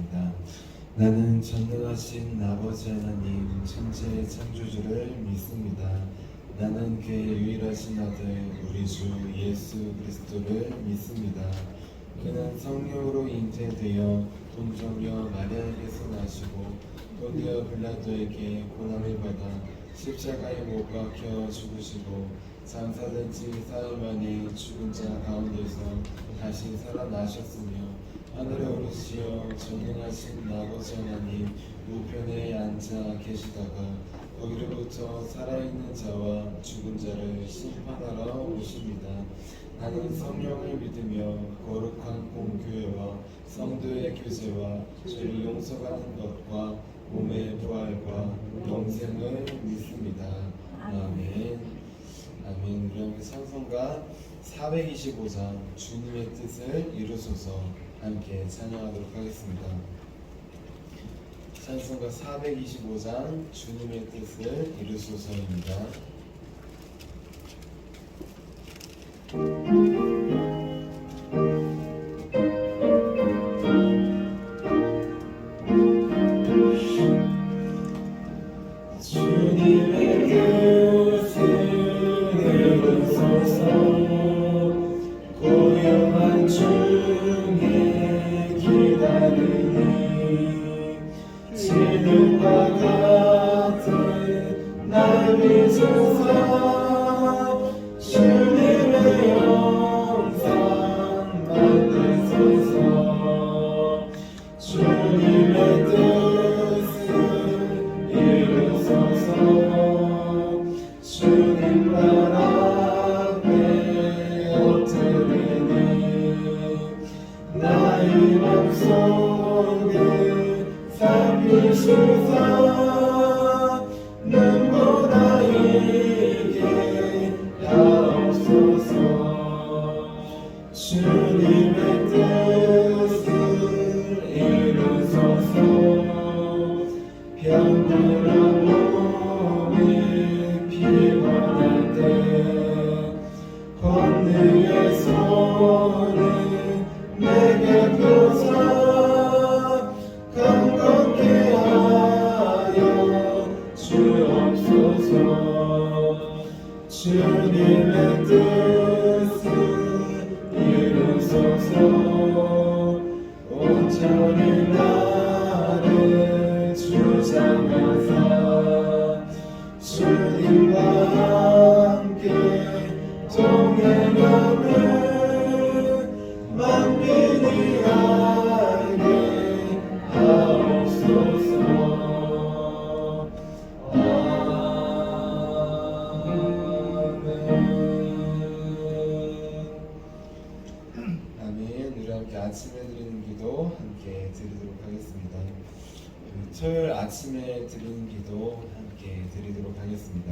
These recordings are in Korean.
기도하겠습니다. 나는 전능하신 아버지 하나님 천지의 창조주를 믿습니다. 나는 그의 유일하신 아들 우리 주 예수 그리스도를 믿습니다. 그는 성령으로 잉태되어 동정녀 마리아에게서 나시고 본디오 빌라도에게 고난을 받아 십자가에 못 박혀 죽으시고 장사된 지 4일 만에 죽은 자 가운데서 다시 살아나셨으며 하늘에 오르시어 전능하신 아버지 하나님 우편에 앉아 계시다가 거기로부터 살아있는 자와 죽은 자를 심판하러 오십니다. 나는 성령을 믿으며 거룩한 공교회와 성도의 교제와 죄를 용서받는 것과 몸의 부활과 영생을 믿습니다. 아멘. 아멘. 우리 함께 찬송가 425장 주님의 뜻을 이루소서 함께 찬양하도록 하겠습니다. 찬송가 425장 주님의 뜻을 이루소서입니다. 주님의 뜻을 이루소서 고요한 중에 기다리니 진흙과 같은 날 비추사 주님의 영상 만드소서 주님의 뜻을 이루소서 주님 발 앞에 엎드리니 나의 맘속을 살피시사 눈보다 이게 하옵소서 주님의 뜻을 이루소서 병들어 몸이 피곤할 때 권능의 손을 내게 펴사 강건케 하여 주옵소서 주님의 뜻을 이루소서 온전히 나를 주장하사 주님과 함께 동행하며 만민이 알게 하옵소서. 아멘. 우리 함께 아침에 드리는 기도 함께 드리도록 하겠습니다. 토요일 아침에 드리는 기도 함께 드리도록 하겠습니다.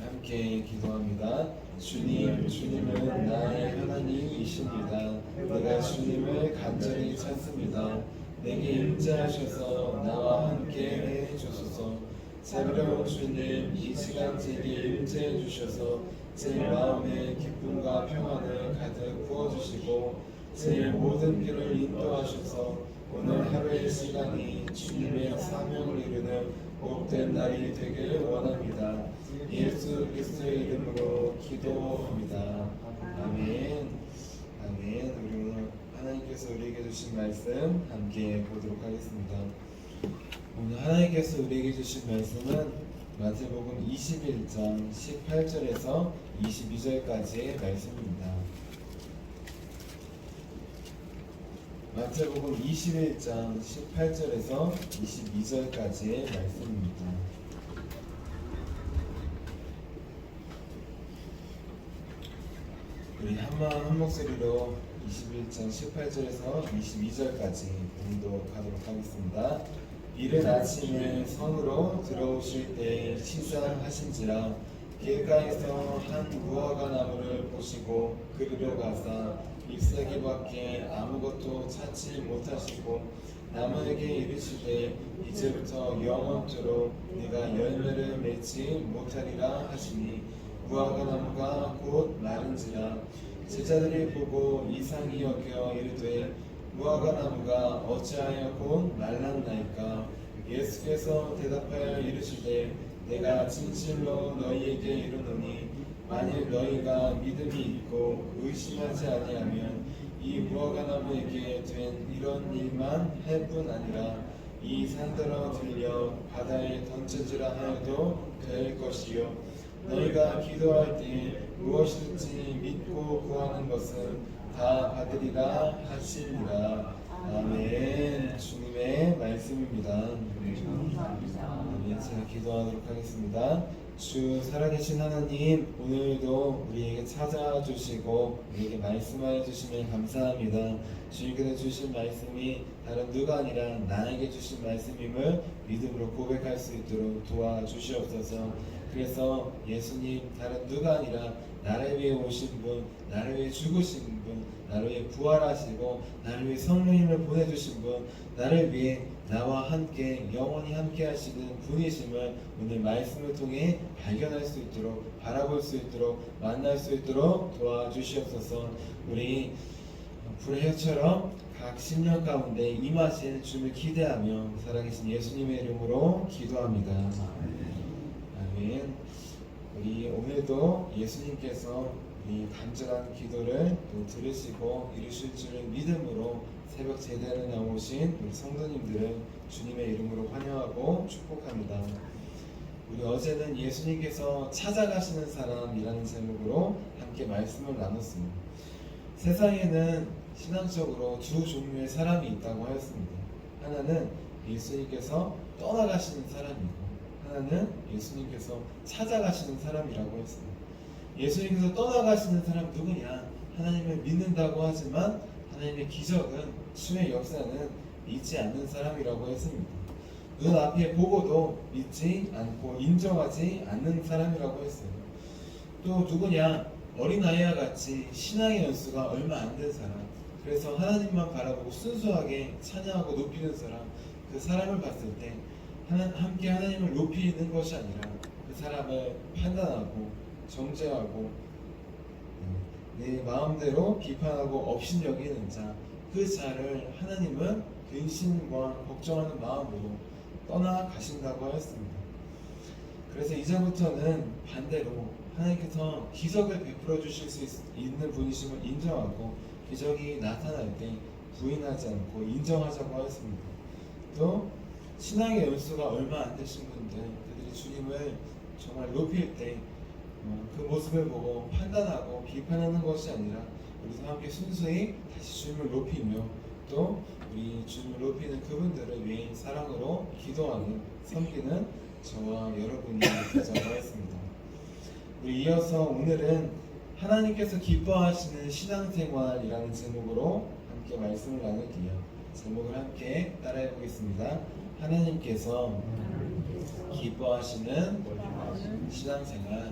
함께 기도합니다. 주님, 주님은 나의 하나님이십니다. 내가 주님을 간절히 찾습니다. 내게 임재하셔서 나와 함께 해주소서. 자비로운 주님, 이 시간 제게 임재해 주셔서 제 마음에 기쁨과 평안을 가득 부어주시고 제 모든 길을 인도하셔서 오늘 하루의 시간이 주님의 사명을 이루는 복된 날이 되길 원합니다. 예수 그리스도의 이름으로 기도합니다. 아멘. 아멘. 우리 오늘 하나님께서 우리에게 주신 말씀 함께 보도록 하겠습니다. 오늘 하나님께서 우리에게 주신 말씀은 마태복음 21장 18절에서 22절까지의 말씀입니다. 마태복음 21장 18절에서 22절까지의 말씀입니다. 우리 한마음 한목소리로 21장 18절에서 22절까지 봉독하도록 하겠습니다. 이른 아침에 성으로 들어오실 때 시사하신지라 길가에서 한 무화과 나무를 보시고 그리로 가사 잎사귀밖에 아무것도 찾지 못하시고 나무에게 이르시되 이제부터 영원토록 네가 열매를 맺지 못하리라 하시니 무화과 나무가 곧 마른지라 제자들이 보고 이상히 여겨 이르되 무화과 나무가 어찌하여 곧 말랐나이까. 예수께서 대답하여 이르시되 내가 진실로 너희에게 이르노니 만일 너희가 믿음이 있고 의심하지 아니하면 이 무화과 나무에게 된 이런 일만 할 뿐 아니라 이 산더러 들려 바다에 던져지라 하여도 될 것이요 너희가 기도할 때 무엇이든지 믿고 구하는 것은 다 받으리라 하시니라. 아멘. 주님의 말씀입니다. 아멘. 제가 기도하도록 하겠습니다. 주 살아계신 하나님, 오늘도 우리에게 찾아주시고 우리에게 말씀하여 주시면 감사합니다. 주님께서 주신 말씀이 다른 누가 아니라 나에게 주신 말씀임을 믿음으로 고백할 수 있도록 도와주시옵소서. 그래서 예수님 다른 누가 아니라 나를 위해 오신 분, 나를 위해 죽으신 분, 나를 위해 부활하시고 나를 위해 성령님을 보내주신 분, 나를 위해 나와 함께 영원히 함께 하시는 분이심을 오늘 말씀을 통해 발견할 수 있도록, 바라볼 수 있도록, 만날 수 있도록 도와주시옵소서. 우리 불의 혀처럼 각 심령 가운데 임하신 주님을 기대하며 살아계신 예수님의 이름으로 기도합니다. 아멘. 우리 오늘도 예수님께서 우리 간절한 기도를 또 들으시고 이루실 줄을 믿음으로 새벽 제단에 나오신 우리 성도님들을 주님의 이름으로 환영하고 축복합니다. 우리 어제는 예수님께서 찾아가시는 사람이라는 제목으로 함께 말씀을 나눴습니다. 세상에는 신앙적으로 두 종류의 사람이 있다고 하였습니다. 하나는 예수님께서 떠나가시는 사람이고 하나는 예수님께서 찾아가시는 사람이라고 했습니다. 예수님께서 떠나가시는 사람 누구냐? 하나님을 믿는다고 하지만 하나님의 기적은 주의 역사는 믿지 않는 사람이라고 했습니다. 눈앞에 보고도 믿지 않고 인정하지 않는 사람이라고 했어요. 또 누구냐? 어린아이와 같이 신앙의 연수가 얼마 안 된 사람, 그래서 하나님만 바라보고 순수하게 찬양하고 높이는 사람, 그 사람을 봤을 때 함께 하나님을 높이는 것이 아니라 그 사람을 판단하고 정죄하고 내 마음대로 비판하고 업신여기는 자, 그 자를 하나님은 근심과 걱정하는 마음으로 떠나가신다고 하였습니다. 그래서 이제부터는 반대로 하나님께서 기적을 베풀어 주실 수 있는 분이심을 인정하고 기적이 나타날 때 부인하지 않고 인정하자고 하였습니다. 또 신앙의 연수가 얼마 안 되신 분들, 그들이 주님을 정말 높일 때 그 모습을 보고 판단하고 비판하는 것이 아니라 우리도 함께 순수히 다시 주님을 높이며 또 우리 주님을 높이는 그분들을 위해 사랑으로 기도하는, 섬기는 저와 여러분이 되자고 하였습니다. 우리 이어서 오늘은 하나님께서 기뻐하시는 신앙생활이라는 제목으로 함께 말씀을 나눌게요. 제목을 함께 따라해 보겠습니다. 하나님께서 기뻐하시는 신앙생활.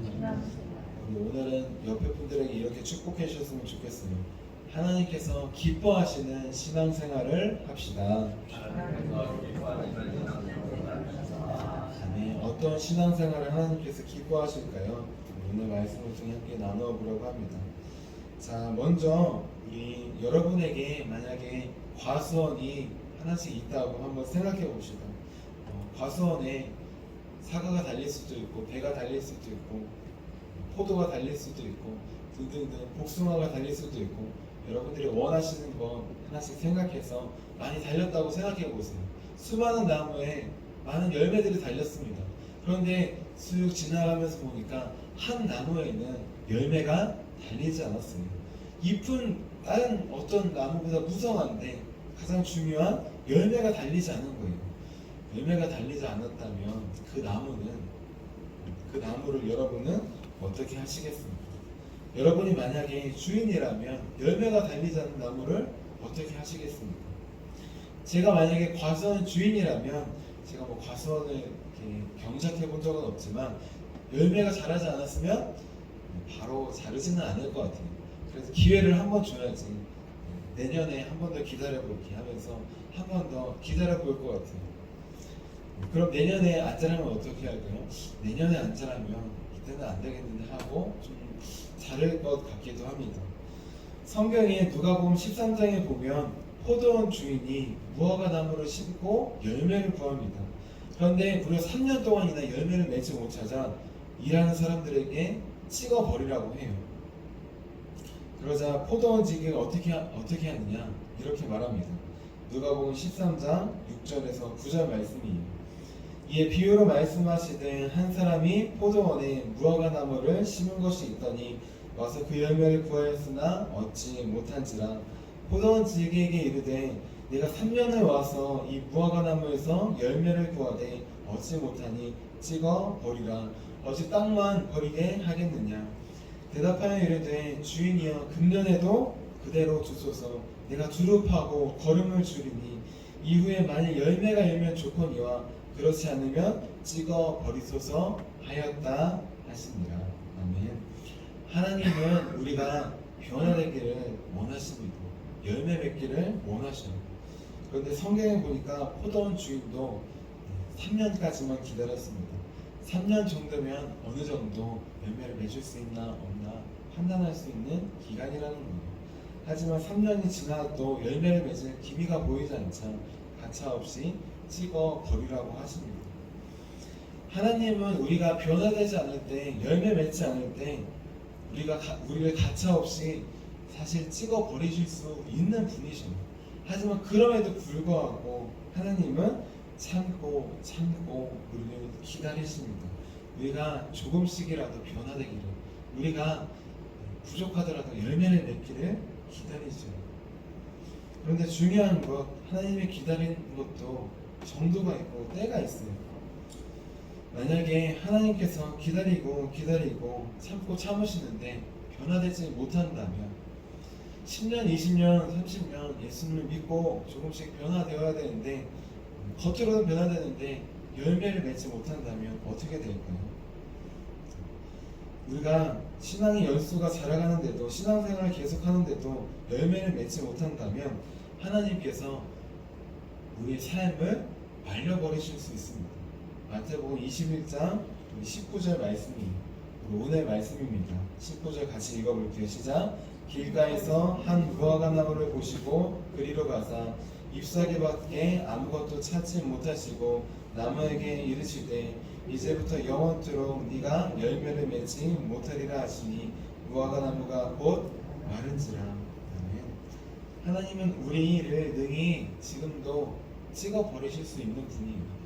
우리 오늘은 옆에 분들에게 이렇게 축복해 주셨으면 좋겠어요. 하나님께서 기뻐하시는 신앙생활을 합시다. 아멘. 어떤 신앙생활을 하나님께서 기뻐하실까요? 오늘 말씀을 통해 함께 나누어 보려고 합니다. 자, 먼저 우리 여러분에게 만약에 과수원이 하나씩 있다고 한번 생각해 봅시다. 과수원에 사과가 달릴 수도 있고 배가 달릴 수도 있고 포도가 달릴 수도 있고 등등등 복숭아가 달릴 수도 있고 여러분들이 원하시는 거 하나씩 생각해서 많이 달렸다고 생각해 보세요. 수많은 나무에 많은 열매들이 달렸습니다. 그런데 쑥 지나가면서 보니까 한 나무에는 열매가 달리지 않았어요. 잎은 다른 어떤 나무보다 무성한데 가장 중요한 열매가 달리지 않은 거예요. 열매가 달리지 않았다면 그 나무를 여러분은 어떻게 하시겠습니까? 여러분이 만약에 주인이라면 열매가 달리지 않는 나무를 어떻게 하시겠습니까? 제가 만약에 과수원 주인이라면 제가 뭐 과수원을 이렇게 경작해 본 적은 없지만 열매가 자라지 않았으면 바로 자르지는 않을 것 같아요. 그래서 기회를 한 번 줘야지. 내년에 한 번 더 기다려볼게 하면서 한 번 더 기다려볼 것 같아요. 그럼 내년에 안 자라면 어떻게 할까요? 내년에 안 자라면 이때는 안 되겠는데 하고 좀 자를 것 같기도 합니다. 성경에 누가복음 13장에 보면 포도원 주인이 무화과 나무를 심고 열매를 구합니다. 그런데 무려 3년 동안이나 열매를 맺지 못하자 일하는 사람들에게 찍어버리라고 해요. 그러자 포도원 지기가 어떻게 하느냐 이렇게 말합니다. 누가복음 13장 6절에서 9절 말씀이에요. 이에 비유로 말씀하시되 한 사람이 포도원에 무화과 나무를 심은 것이 있더니 와서 그 열매를 구하였으나 얻지 못한지라. 포도원 지기에게 이르되 내가 3년을 와서 이 무화과 나무에서 열매를 구하되 얻지 못하니 찍어 버리라. 어찌 땅만 버리게 하겠느냐. 대답하여 이르되 주인이여 금년에도 그대로 두소서. 내가 두릅하고 거름을 주리니 이후에 만일 열매가 열면 좋거니와 그렇지 않으면 찍어 버리소서 하였다 하시니라. 아멘. 하나님은 우리가 변화되기를 원하십니다. 열매 맺기를 원하셔요. 그런데 성경에 보니까 포도원 주인도 3년까지만 기다렸습니다. 3년 정도면 어느 정도 열매를 맺을 수 있나 없나 판단할 수 있는 기간이라는 거예요. 하지만 3년이 지나도 열매를 맺을 기미가 보이지 않자 가차없이 찍어 버리라고 하십니다. 하나님은 우리가 변화되지 않을 때, 열매 맺지 않을 때 우리를 가차없이 사실 찍어 버리실 수 있는 분이십니다. 하지만 그럼에도 불구하고 하나님은 참고 우리를 기다리십니다. 우리가 조금씩이라도 변화되기를, 우리가 부족하더라도 열매를 맺기를 기다리죠. 그런데 중요한 것, 하나님의 기다리는 것도 정도가 있고 때가 있어요. 만약에 하나님께서 기다리고 참고 참으시는데 변화되지 못한다면 10년, 20년, 30년 예수님을 믿고 조금씩 변화되어야 되는데 겉으로는 변화되는데 열매를 맺지 못한다면 어떻게 될까요? 우리가 신앙의 연수가 자라가는데도, 신앙생활을 계속하는데도 열매를 맺지 못한다면 하나님께서 우리의 삶을 말려버리실 수 있습니다. 마태복음 21장 19절 말씀이 오늘 말씀입니다. 19절 같이 읽어볼게요. 시작. 길가에서 한 무화과 나무를 보시고 그리로 가사 잎사귀밖에 아무것도 찾지 못하시고 나무에게 이르시되 이제부터 영원토록 네가 열매를 맺지 못하리라 하시니 무화과 나무가 곧 마른지라. 아멘. 하나님은 우리를 능히 지금도 찍어 버리실 수 있는 분이에요.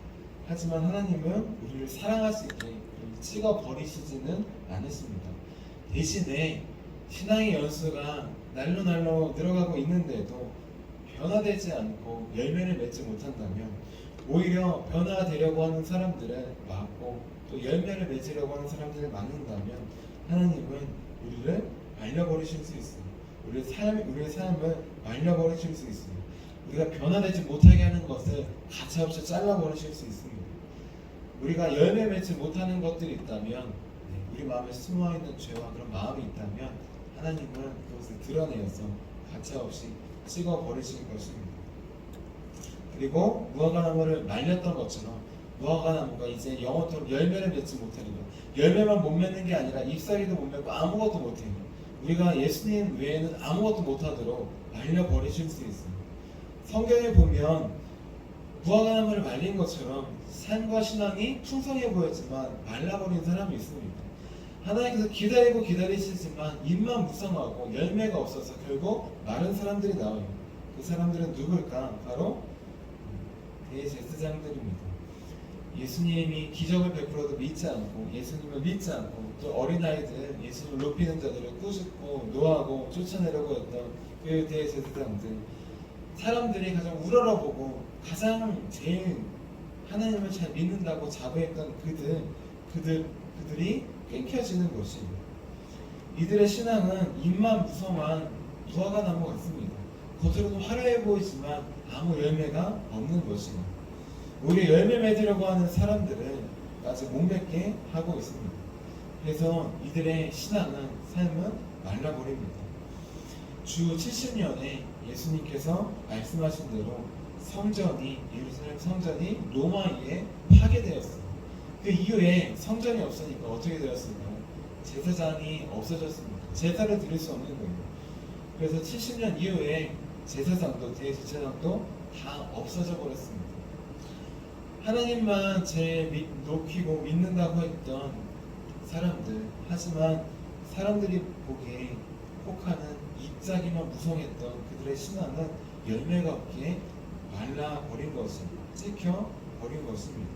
하지만 하나님은 우리를 사랑하시기에 찍어 버리시지는 않으십니다. 대신에 신앙의 연수가 날로 늘어가고 있는데도 변화되지 않고 열매를 맺지 못한다면 오히려 변화되려고 하는 사람들을 막고 또 열매를 맺으려고 하는 사람들을 막는다면 하나님은 우리를 말려버리실 수 있어요. 우리의 삶을 말려버리실 수 있어요. 우리가 변화되지 못하게 하는 것을 가차없이 잘라버리실 수 있습니다. 우리가 열매 맺지 못하는 것들이 있다면, 우리 마음에 숨어있는 죄와 그런 마음이 있다면 하나님은 그것을 드러내어서 가차없이 찍어버리실 것입니다. 그리고 무화과나무를 말렸던 것처럼 무화과나무가 이제 영원토록 열매를 맺지 못하리라. 열매만 못 맺는 게 아니라 잎사귀도 못 맺고 아무것도 못해요. 우리가 예수님 외에는 아무것도 못하도록 말려버리실 수 있어요. 성경에 보면 무화과나무를 말린 것처럼 삶과 신앙이 풍성해 보였지만 말라버린 사람이 있습니다. 하나님께서 기다리시지만 입만 무성하고 열매가 없어서 결국 마른 사람들이 나와요. 그 사람들은 누굴까? 바로 대제사장들입니다. 예수님이 기적을 베풀어도 믿지 않고, 예수님을 믿지 않고, 또 어린아이들 예수님을 높이는 자들을 꾸짖고 노하고 쫓아내려고 했던 그 대제사장들, 사람들이 가장 우러러보고 가장 제일 하나님을 잘 믿는다고 자부했던 그들이 끊겨지는 것입니다. 이들의 신앙은 입만 무성한 무화과 나무 같습니다. 겉으로는 화려해 보이지만 아무 열매가 없는 것입니다. 오히려 열매 맺으려고 하는 사람들을 아직 못 맺게 하고 있습니다. 그래서 이들의 삶은 말라버립니다. 주 70년에 예수님께서 말씀하신 대로 예루살렘 성전이 로마에 파괴되었어요. 그 이후에 성전이 없으니까 어떻게 되었을까요? 제사장이 없어졌습니다. 제사를 드릴 수 없는 거예요. 그래서 70년 이후에 제사장도 대제사장도 다 없어져 버렸습니다. 하나님만 높이고 믿는다고 했던 사람들, 하지만 사람들이 보기에 혹하는 잎사귀만 무성했던 그들의 신앙은 열매가 없기에 말라버린 것입니다. 찍혀버린 것입니다.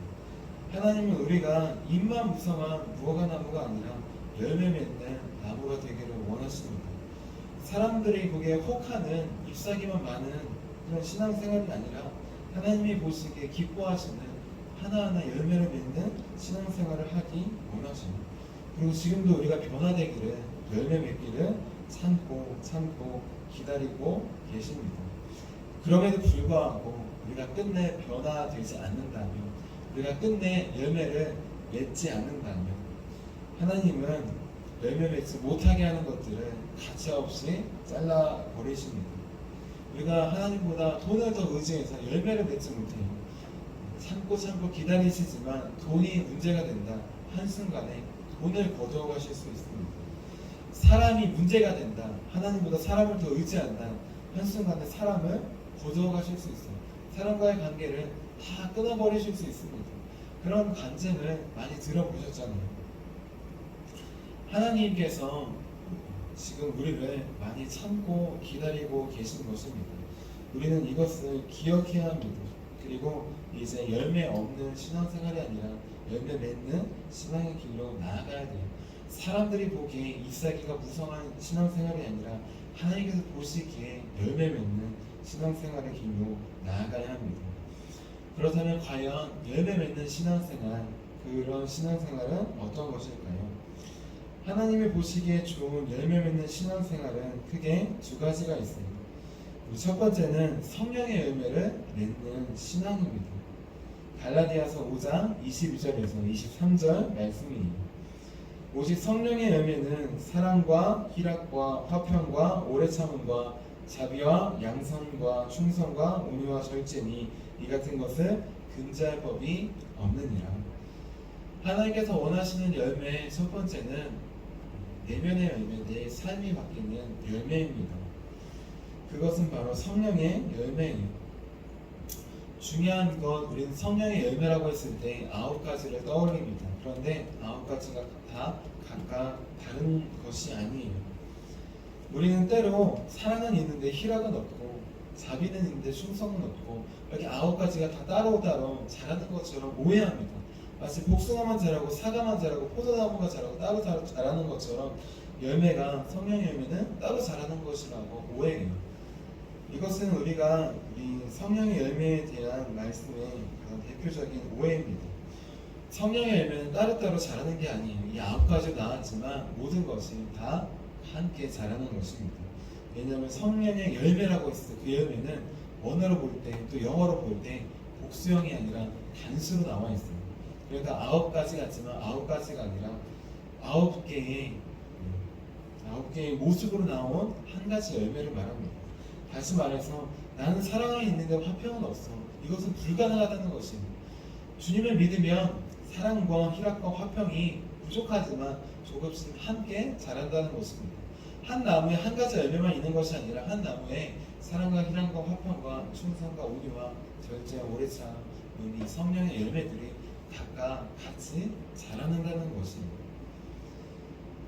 하나님은 우리가 잎만 무성한 무화과 나무가 아니라 열매 맺는 나무가 되기를 원하십니다. 사람들이 보기에 혹하는 잎사귀만 많은 그런 신앙생활이 아니라 하나님이 보시기에 기뻐하시는 하나하나 열매를 맺는 신앙생활을 하기 원하십니다. 그리고 지금도 우리가 변화되기를, 열매 맺기를 참고 기다리고 계십니다. 그럼에도 불구하고 우리가 끝내 변화되지 않는다면, 우리가 끝내 열매를 맺지 않는다면 하나님은 열매 맺지 못하게 하는 것들을 가차없이 잘라버리십니다. 우리가 하나님보다 돈을 더 의지해서 열매를 맺지 못해요. 참고 기다리시지만 돈이 문제가 된다. 한순간에 돈을 거두어 가실 수 있습니다. 사람이 문제가 된다. 하나님보다 사람을 더 의지한다. 한순간에 사람을 거두어 가실 수 있어요. 사람과의 관계를 다 끊어버리실 수 있습니다. 그런 간증을 많이 들어보셨잖아요. 하나님께서 지금 우리를 많이 참고 기다리고 계신 것입니다. 우리는 이것을 기억해야 합니다. 그리고 이제 열매 없는 신앙생활이 아니라 열매 맺는 신앙의 길로 나아가야 돼요. 사람들이 보기에 잎사귀가 무성한 신앙생활이 아니라 하나님께서 보시기에 열매 맺는 신앙생활의 길로 나아가야 합니다. 그렇다면 과연 열매 맺는 신앙생활, 그런 신앙생활은 어떤 것일까요? 하나님이 보시기에 좋은 열매 맺는 신앙생활은 크게 두 가지가 있습니다. 첫 번째는 성령의 열매를 맺는 신앙입니다. 갈라디아서 5장 22절에서 23절 말씀이에요. 오직 성령의 열매는 사랑과 희락과 화평과 오래 참음과 자비와 양선과 충성과 온유와 절제니 이 같은 것을 금지할 법이 없느니라. 하나님께서 원하시는 열매의 첫 번째는 내면의 열매, 내 삶이 바뀌는 열매입니다. 그것은 바로 성령의 열매예요. 중요한 건 우리는 성령의 열매라고 했을 때 9가지를 떠올립니다. 그런데 9가지가 다 각각 다른 것이 아니에요. 우리는 때로 사랑은 있는데 희락은 없고, 자비는 있는데 충성은 없고, 이렇게 9가지가 다 따로 자라는 것처럼 오해합니다. 마치 복숭아만 자라고 사과만 자라고 포도나무가 자라고 따로 자라는 것처럼 열매가, 성령의 열매는 따로 자라는 것이라고 오해해요. 이것은 우리가 이 성령의 열매에 대한 말씀의 가장 대표적인 오해입니다. 성령의 열매는 따로따로 자라는 게 아니에요. 이 9가지 나왔지만 모든 것이 다 함께 자라는 것입니다. 왜냐하면 성령의 열매라고 했을 때 그 열매는 원어로 볼 때, 또 영어로 볼 때 복수형이 아니라 단수로 나와 있어요. 그러니까 9가지 같지만 9가지가 아니라 9개의 모습으로 나온 한 가지 열매를 말합니다. 다시 말해서 나는 사랑이 있는데 화평은 없어. 이것은 불가능하다는 것입니다. 주님을 믿으면 사랑과 희락과 화평이 부족하지만 조금씩 함께 자란다는 것입니다. 한 나무에 한 가지 열매만 있는 것이 아니라 한 나무에 사랑과 희락과 화평과 충성과 온유와 절제와 오래 참은 이 성령의 열매들이 각각 같이 자라난다는 것입니다.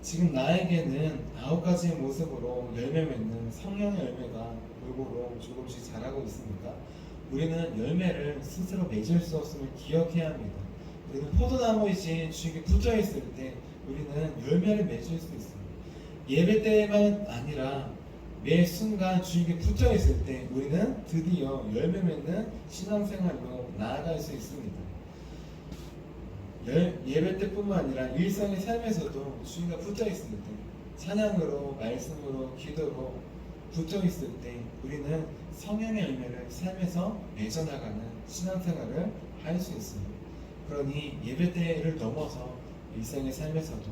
지금 나에게는 9가지의 모습으로 열매 맺는 성령의 열매가 골고루 조금씩 자라고 있습니까? 우리는 열매를 스스로 맺을 수 없음을 기억해야 합니다. 우리는 포도나무이신 주에게 붙어 있을 때 우리는 열매를 맺을 수 있습니다. 예배 때만 아니라 매 순간 주에게 붙어 있을 때 우리는 드디어 열매 맺는 신앙생활로 나아갈 수 있습니다. 예배 때뿐만 아니라 일상의 삶에서도 주님과 붙어 있을 때, 찬양으로, 말씀으로, 기도로 붙어 있을 때 우리는 성령의 열매를 삶에서 맺어나가는 신앙생활을 할 수 있습니다. 그러니 예배 때를 넘어서 일상의 삶에서도,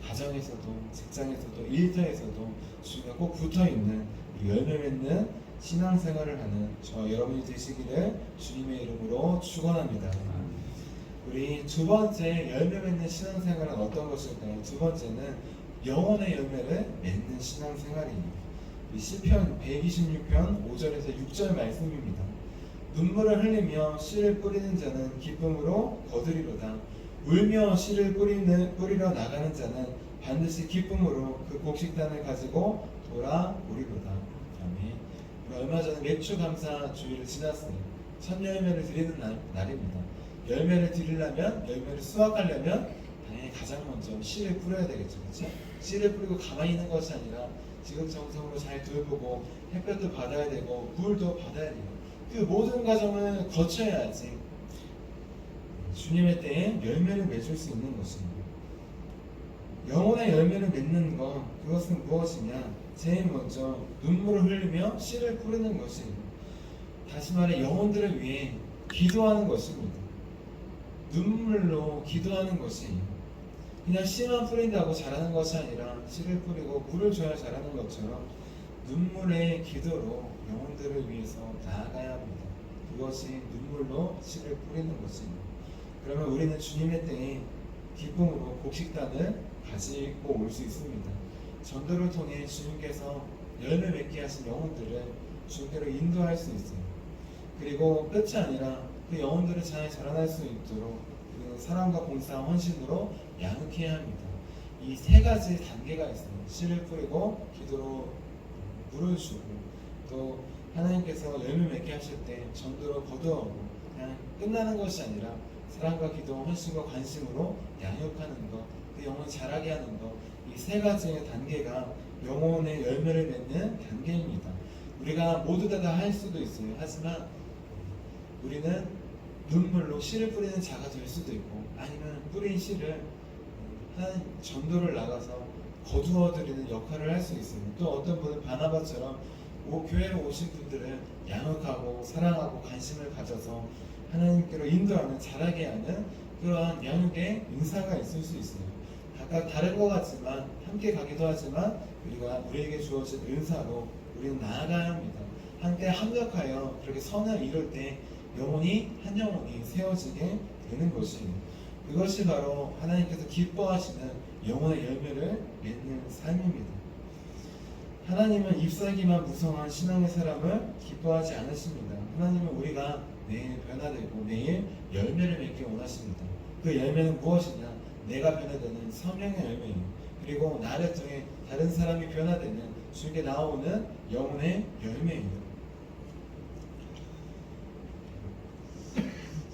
가정에서도, 직장에서도, 일터에서도 주님과 꼭 붙어 있는 열매 맺는 신앙생활을 하는 저 여러분이 되시기를 주님의 이름으로 축원합니다. 우리 두 번째 열매 맺는 신앙생활은 어떤 것일까요? 두 번째는 영혼의 열매를 맺는 신앙생활입니다. 시편 126편 5절에서 6절 말씀입니다. 눈물을 흘리며 씨를 뿌리는 자는 기쁨으로 거두리로다. 울며 씨를 뿌리러 나가는 자는 반드시 기쁨으로 그 곡식단을 가지고 돌아오리로다. 아멘. 우리 얼마 전에 맥주 감사 주일을 지났어요. 첫 열매를 드리는 날입니다. 열매를 드리려면, 열매를 수확하려면 당연히 가장 먼저 씨를 뿌려야 되겠죠. 그렇죠? 씨를 뿌리고 가만히 있는 것이 아니라 지극정성으로 잘 돌보고 햇볕도 받아야 되고 물도 받아야 돼요. 그 모든 과정을 거쳐야지 주님의 때에 열매를 맺을 수 있는 것입니다. 영혼의 열매를 맺는 것, 그것은 무엇이냐? 제일 먼저 눈물을 흘리며 씨를 뿌리는 것입니다. 다시 말해 영혼들을 위해 기도하는 것입니다. 눈물로 기도하는 것이 그냥 씨만 뿌린다고 자라는 것이 아니라 씨를 뿌리고 물을 줘야 자라는 것처럼 눈물의 기도로 영혼들을 위해서 나아가야 합니다. 그것이 눈물로 씨를 뿌리는 것입니다. 그러면 우리는 주님의 때에 기쁨으로 곡식단을 가지고 올 수 있습니다. 전도를 통해 주님께서 열매 맺게 하신 영혼들을 주님께로 인도할 수 있어요. 그리고 끝이 아니라 그 영혼들을 잘 자라날 수 있도록 우리는 사랑과 봉사, 헌신으로 양육해야 합니다. 이 세 가지 단계가 있어요. 씨를 뿌리고 기도로 물을 주고 또 하나님께서 열매 맺게 하실 때 전도로 거두어오고 그냥 끝나는 것이 아니라 사랑과 기도, 헌신과 관심으로 양육하는 것, 그 영혼을 자라게 하는 것, 이 세 가지의 단계가 영혼의 열매를 맺는 단계입니다. 우리가 모두 다 할 수도 있어요. 하지만 우리는 눈물로 씨를 뿌리는 자가 될 수도 있고 아니면 뿌린 씨를 하나님 전도를 나가서 거두어 드리는 역할을 할 수 있어요. 또 어떤 분은 바나바처럼 교회로 오신 분들을 양육하고 사랑하고 관심을 가져서 하나님께로 인도하는 자라게 하는 그러한 양육의 은사가 있을 수 있어요. 각각 다른 것 같지만 함께 가기도 하지만 우리에게 주어진 은사로 우리는 나아가야 합니다. 함께 합력하여 그렇게 선을 이룰 때 영혼이 한 영혼이 세워지게 되는 것이에요. 그것이 바로 하나님께서 기뻐하시는 영혼의 열매를 맺는 삶입니다. 하나님은 잎사귀만 무성한 신앙의 사람을 기뻐하지 않으십니다. 하나님은 우리가 매일 변화되고 매일 열매를 맺기 원하십니다. 그 열매는 무엇이냐? 내가 변화되는 성령의 열매예요. 그리고 나를 통해 다른 사람이 변화되는 주께 나오는 영혼의 열매예요.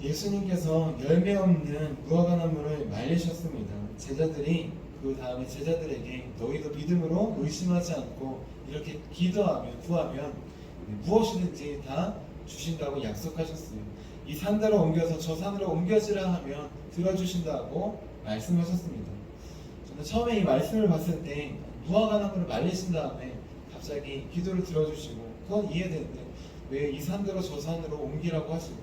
예수님께서 열매 없는 무화과 나무를 말리셨습니다. 그 다음에 제자들에게 너희도 믿음으로 의심하지 않고 이렇게 기도하면 구하면 무엇이든지 다 주신다고 약속하셨어요. 이 산대로 옮겨서 저 산으로 옮겨지라 하면 들어주신다고 말씀하셨습니다. 저는 처음에 이 말씀을 봤을 때 무화과 나무를 말리신 다음에 갑자기 기도를 들어주시고 그건 이해되는데 왜 이 산대로 저 산으로 옮기라고 하실까?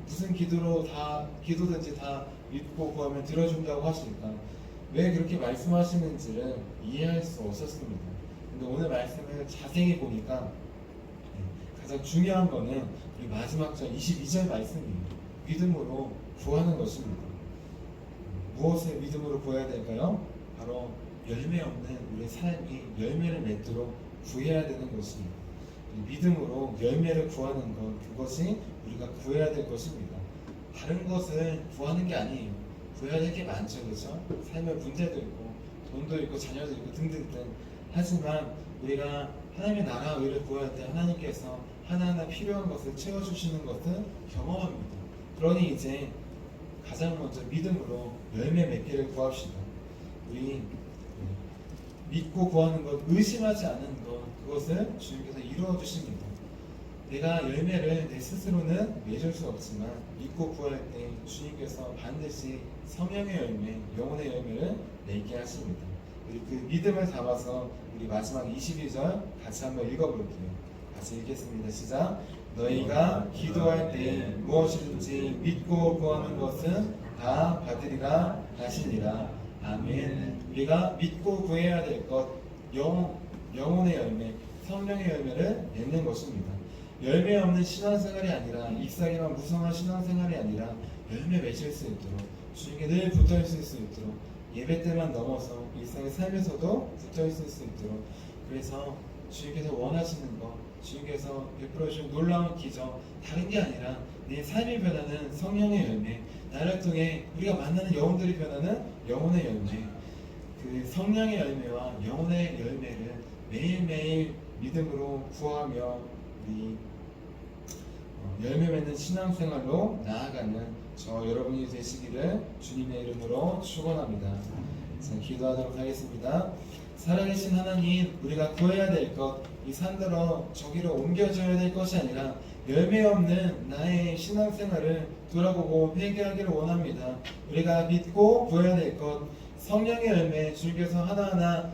무슨 기도든지 다 믿고 구하면 들어준다고 하실까? 왜 그렇게 말씀하시는지를 이해할 수 없었습니다. 근데 오늘 말씀을 자세히 보니까 가장 중요한 거는 우리 마지막 절 22절 말씀이에요. 믿음으로 구하는 것입니다. 무엇을 믿음으로 구해야 될까요? 바로 열매 없는 우리의 삶이 열매를 맺도록 구해야 되는 것입니다. 믿음으로 열매를 구하는 것, 그것이 우리가 구해야 될 것입니다. 다른 것을 구하는 게 아니에요. 구해야 될 게 많죠, 그렇죠? 삶에 문제도 있고 돈도 있고 자녀도 있고 등등등. 하지만 우리가 하나님의 나라와 의를 구할 때 하나님께서 하나하나 필요한 것을 채워주시는 것을 경험합니다. 그러니 이제 가장 먼저 믿음으로 열매 맺기를 구합시다. 우리 믿고 구하는 것, 의심하지 않는 것, 그것을 주님께서 이루어 주십니다. 내가 열매를 내 스스로는 맺을 수 없지만 믿고 구할 때 주님께서 반드시 성령의 열매, 영혼의 열매를 맺게 하십니다. 우리 그 믿음을 담아서 우리 마지막 22절 같이 한번 읽어볼게요. 같이 읽겠습니다. 시작. 너희가 기도할 때 무엇이든지 믿고 구하는 것은 다 받으리라 하시니라. 아멘. 우리가 믿고 구해야 될 것, 영혼의 열매, 성령의 열매를 맺는 것입니다. 열매 없는 신앙생활이 아니라 잎사귀만 무성한 신앙생활이 아니라 열매 맺을 수 있도록 주님께 늘 붙어 있을 수 있도록 예배 때만 넘어서 일상의 삶에서도 붙어 있을 수 있도록 그래서 주님께서 원하시는 것, 주님께서 베풀어 주신 놀라운 기적, 다른 게 아니라 내 삶이 변하는 성령의 열매, 나를 통해 우리가 만나는 영혼들이 변하는 영혼의 열매, 그 성령의 열매와 영혼의 열매를 매일매일 믿음으로 구하며 우리 열매 맺는 신앙생활로 나아가는 저 여러분이 되시기를 주님의 이름으로 축원합니다. 자, 기도하도록 하겠습니다. 살아계신 하나님, 우리가 구해야 될 것, 이 산더러 저기로 옮겨져야 될 것이 아니라 열매 없는 나의 신앙생활을 돌아보고 회개하기를 원합니다. 우리가 믿고 구해야 될 것, 성령의 열매, 주님께서 하나하나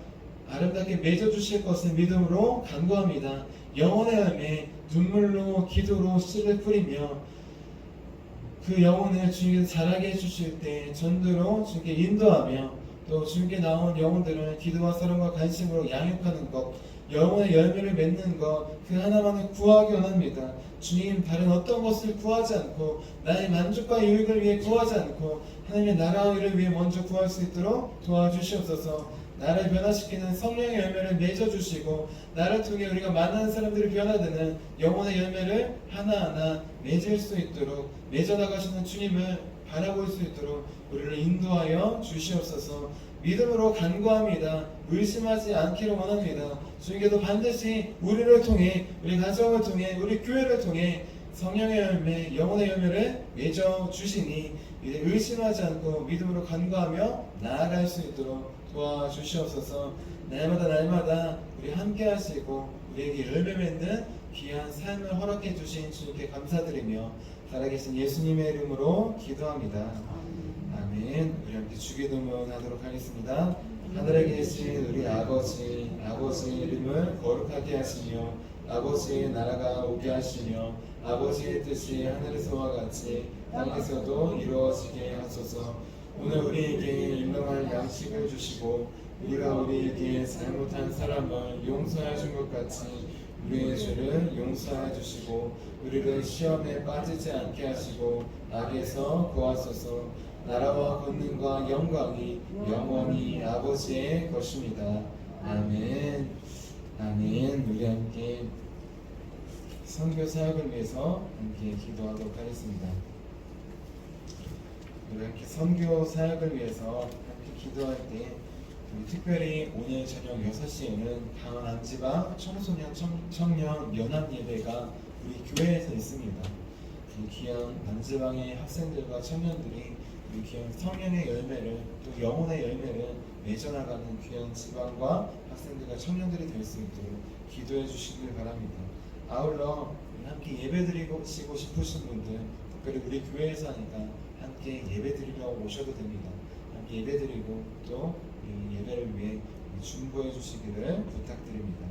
아름답게 맺어주실 것을 믿음으로 간구합니다. 영혼의 열매, 눈물로 기도로 씨를 뿌리며 그 영혼을 주님께서 자라게 해주실 때 전도로 주님께 인도하며 또 주님께 나온 영혼들을 기도와 사랑과 관심으로 양육하는 것, 영혼의 열매를 맺는 것, 그 하나만을 구하기 원합니다. 주님, 다른 어떤 것을 구하지 않고 나의 만족과 유익을 위해 구하지 않고 하나님의 나라와 일을 위해 먼저 구할 수 있도록 도와주시옵소서. 나를 변화시키는 성령의 열매를 맺어주시고 나를 통해 우리가 만나는 사람들이 변화되는 영혼의 열매를 하나하나 맺을 수 있도록 맺어나가시는 주님을 바라볼 수 있도록 우리를 인도하여 주시옵소서. 믿음으로 간구합니다. 의심하지 않기를 원합니다. 주님께서 반드시 우리를 통해, 우리 가정을 통해, 우리 교회를 통해 성령의 열매, 영혼의 열매를 맺어주시니 이제 의심하지 않고 믿음으로 간구하며 나아갈 수 있도록 도와주시옵소서. 날마다 우리 함께 하시고 우리에게 열매 맺는 귀한 삶을 허락해 주신 주님께 감사드리며 살아계신 예수님의 이름으로 기도합니다. 아멘. 우리 함께 주기도문 하도록 하겠습니다. 하늘에 계신 우리 아버지, 아버지의 이름을 거룩하게 하시며 아버지의 나라가 오게 하시며 아버지의 뜻이 하늘에서와 같이 땅에서도 이루어지게 하소서. 오늘 우리에게 일용할 양식을 주시고 우리가 우리에게 잘못한 사람을 용서해 준 것 같이 우리의 죄를 용서해 주시고 우리를 시험에 빠지지 않게 하시고 악에서 구하소서. 나라와 권능과 영광이 영원히 아버지의 것입니다. 아멘. 아멘. 우리 함께 선교 사역을 위해서 함께 기도하도록 하겠습니다. 우리 함께 선교 사역을 위해서 함께 기도할 때 특별히 오늘 저녁 6시에는 강원 안지방 청소년 청년 연합 예배가 우리 교회에서 있습니다. 이 귀한 안지방의 학생들과 청년들이 이 귀한 성령의 열매를 또 영혼의 열매를 맺어나가는 귀한 지방과 학생들과 청년들이 될 수 있도록 기도해 주시길 바랍니다. 아울러 함께 예배드리고 싶으신 분들, 특별히 우리 교회에서 하니까 함께 예배드리러 오셔도 됩니다. 함께 예배드리고 또 예배를 위해 중보해 주시기를 부탁드립니다.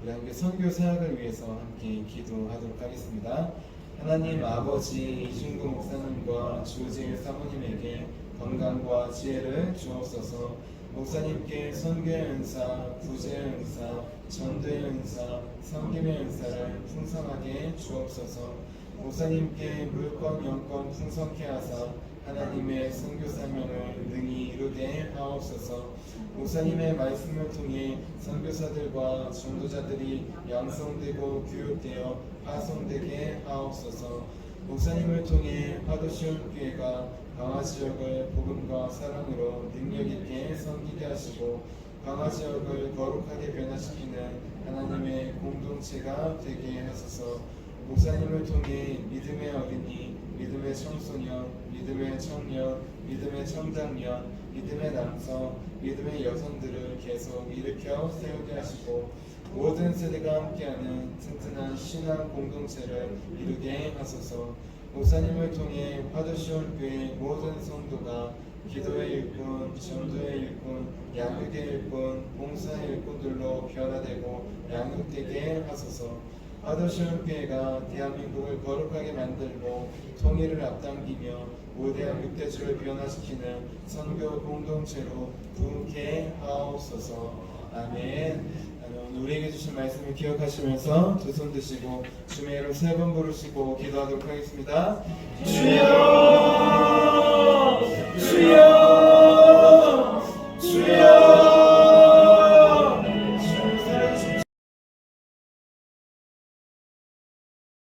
우리 함께 선교 사역을 위해서 함께 기도하도록 하겠습니다. 하나님 아버지, 이중구 목사님과 주지일 사모님에게 건강과 지혜를 주옵소서. 목사님께 선교의 은사, 구제의 은사, 전도의 은사, 섬김의 은사를 풍성하게 주옵소서. 목사님께 물권 영권 풍성케 하사 하나님의 선교 사명을 능히 이루게 하옵소서. 목사님의 말씀을 통해 선교사들과 전도자들이 양성되고 교육되어 파송되게 하옵소서. 목사님을 통해 화도시온교회가 강화지역을 복음과 사랑으로 능력있게 섬기게 하시고 강화지역을 거룩하게 변화시키는 하나님의 공동체가 되게 하소서. 목사님을 통해 믿음의 어린이, 믿음의 청소년, 믿음의 청년, 믿음의 청장년, 믿음의 남성, 믿음의 여성들을 계속 일으켜 세우게 하시고 모든 세대가 함께하는 튼튼한 신앙 공동체를 이루게 하소서. 목사님을 통해 화도시온교회 모든 성도가 기도의 일꾼, 전도의 일꾼, 양육의 일꾼, 봉사의 일꾼들로 변화되고 양육되게 하소서. 화도시온교회가 대한민국을 거룩하게 만들고 통일을 앞당기며 모대한 육대주를 변화시키는 선교 공동체로 부흥케 하옵소서. 아멘. 오늘 우리에게 주신 말씀을 기억하시면서 두 손 드시고 주의 이름 3번 부르시고 기도하도록 하겠습니다. 주여, 주여.